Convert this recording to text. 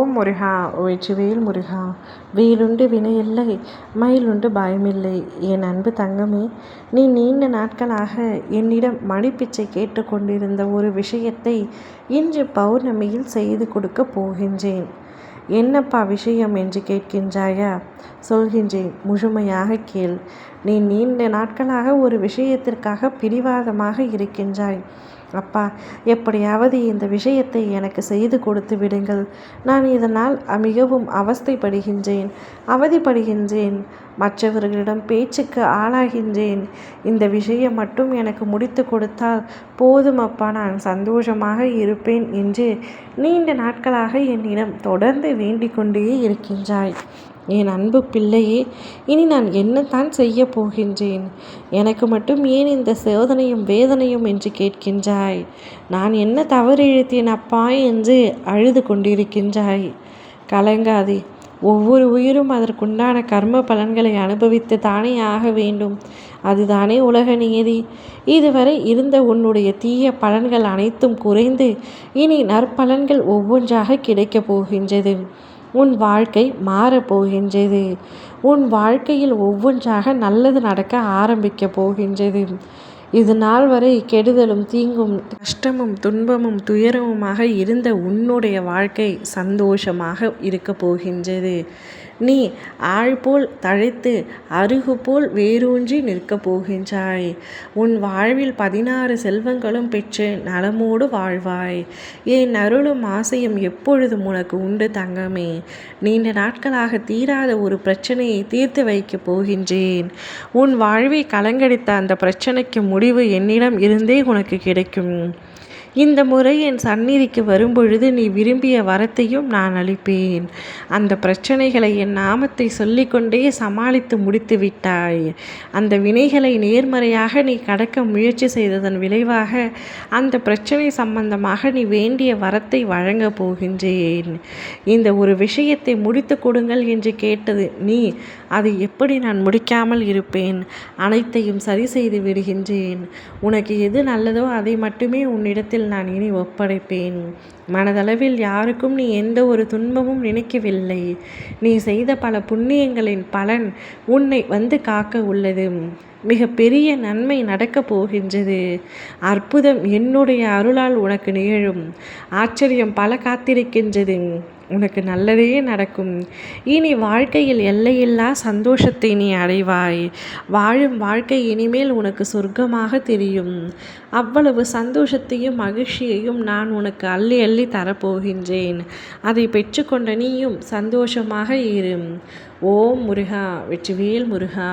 ஓம் முருகா வெற்றிவேல் முருகா. வேலுண்டு வினையில்லை, மயிலுண்டு பயமில்லை. என் அன்பு தங்கமே, நீ நீண்ட நாட்களாக என்னிடம் மணிப்பிச்சை கேட்டுக்கொண்டிருந்த ஒரு விஷயத்தை இன்று பௌர்ணமியில் செய்து கொடுக்க போகின்றேன். என்னப்பா விஷயம் என்று கேட்கின்றாயா? சொல்கின்றேன், முழுமையாக கேள். நீ நீண்ட நாட்களாக ஒரு விஷயத்திற்காக பிடிவாதமாக இருக்கின்றாய். அப்பா, எப்படியாவது இந்த விஷயத்தை எனக்கு செய்து கொடுத்து விடுங்கள். நான் இதனால் மிகவும் அவதிப்படுகின்றேன். மற்றவர்களிடம் பேச்சுக்கு ஆளாகின்றேன். இந்த விஷயம் மட்டும் எனக்கு முடித்து கொடுத்தால் போதும் அப்பா, நான் சந்தோஷமாக இருப்பேன் என்று நீண்ட நாட்களாக என்னிடம் தொடர்ந்து வேண்டிக் கொண்டே இருக்கின்றாய். என் அன்பு பிள்ளையே, இனி நான் என்னத்தான் செய்ய போகின்றேன்? எனக்கு மட்டும் ஏன் இந்த சோதனையும் வேதனையும் என்று கேட்கின்றாய். நான் என்ன தவறு இழைத்தேன் அப்பா என்று அழுது கொண்டிருக்கின்றாய். கலங்காதே. ஒவ்வொரு உயிரும் அதற்குண்டான கர்ம பலன்களை அனுபவித்து தானே ஆக வேண்டும். அதுதானே உலக நியதி. இதுவரை இருந்த உன்னுடைய தீய பலன்கள் அனைத்தும் குறைந்து இனி நற்பலன்கள் ஒவ்வொன்றாக கிடைக்கப் போகின்றது. உன் வாழ்க்கை மாறப்போகின்றது. உன் வாழ்க்கையில் ஒவ்வொன்றாக நல்லது நடக்க ஆரம்பிக்க போகின்றது. இது நாள் வரை கெடுதலும் தீங்கும் கஷ்டமும் துன்பமும் துயரமுமாக இருந்த உன்னுடைய வாழ்க்கை சந்தோஷமாக இருக்க போகின்றது. நீ ஆள் போல் தழைத்து அருகு போல் வேரூன்றி நிற்கப் போகின்றாய். உன் வாழ்வில் 16 செல்வங்களும் பெற்று நலமோடு வாழ்வாய். என் அருளும் ஆசையும் எப்பொழுதும் உனக்கு உண்டு தங்கமே. நீண்ட நாட்களாக தீராத ஒரு பிரச்சனையை தீர்த்து வைக்கப் போகின்றேன். உன் வாழ்வை கலங்கடித்த அந்த பிரச்சனைக்கு முடிவு என்னிடம் இருந்தே உனக்கு கிடைக்கும். இந்த முறை என் சந்நிதிக்கு வரும்பொழுது நீ விரும்பிய வரத்தையும் நான் அளிப்பேன். அந்த பிரச்சனைகளை என் நாமத்தை சொல்லிக்கொண்டே சமாளித்து முடித்து விட்டாய். அந்த வினைகளை நேர்மறையாக நீ கடக்க முயற்சி செய்ததன் விளைவாக அந்த பிரச்சனை சம்பந்தமாக நீ வேண்டிய வரத்தை வழங்கப் போகின்றேன். இந்த ஒரு விஷயத்தை முடித்து கொடுங்கள் என்று கேட்டது நீ. அதை எப்படி நான் முடிக்காமல் இருப்பேன்? அனைத்தையும் சரி செய்து விடுகின்றேன். உனக்கு எது நல்லதோ அதை மட்டுமே உன்னிடத்தில் நான் இனி ஒப்படைப்பேன். மனதளவில் யாருக்கும் நீ எந்த ஒரு துன்பமும் நினைக்கவில்லை. நீ செய்த பல புண்ணியங்களின் பலன் உன்னை வந்து காக்க உள்ளது. மிக பெரிய நன்மை நடக்கப் போகின்றது. அற்புதம் என்னுடைய அருளால் உனக்கு நிகழும். ஆச்சரியம் பல காத்திருக்கின்றது. உனக்கு நல்லதே நடக்கும். இனி வாழ்க்கையில் எல்லையில்லா சந்தோஷத்தை நீ அடைவாய். வாழும் வாழ்க்கை இனிமேல் உனக்கு சொர்க்கமாக தெரியும். அவ்வளவு சந்தோஷத்தையும் மகிழ்ச்சியையும் நான் உனக்கு அள்ளி அள்ளி தரப்போகின்றேன். அதை பெற்றுக்கொண்ட நீயும் சந்தோஷமாக இரு. ஓம் முருகா வெற்றிவேல் முருகா.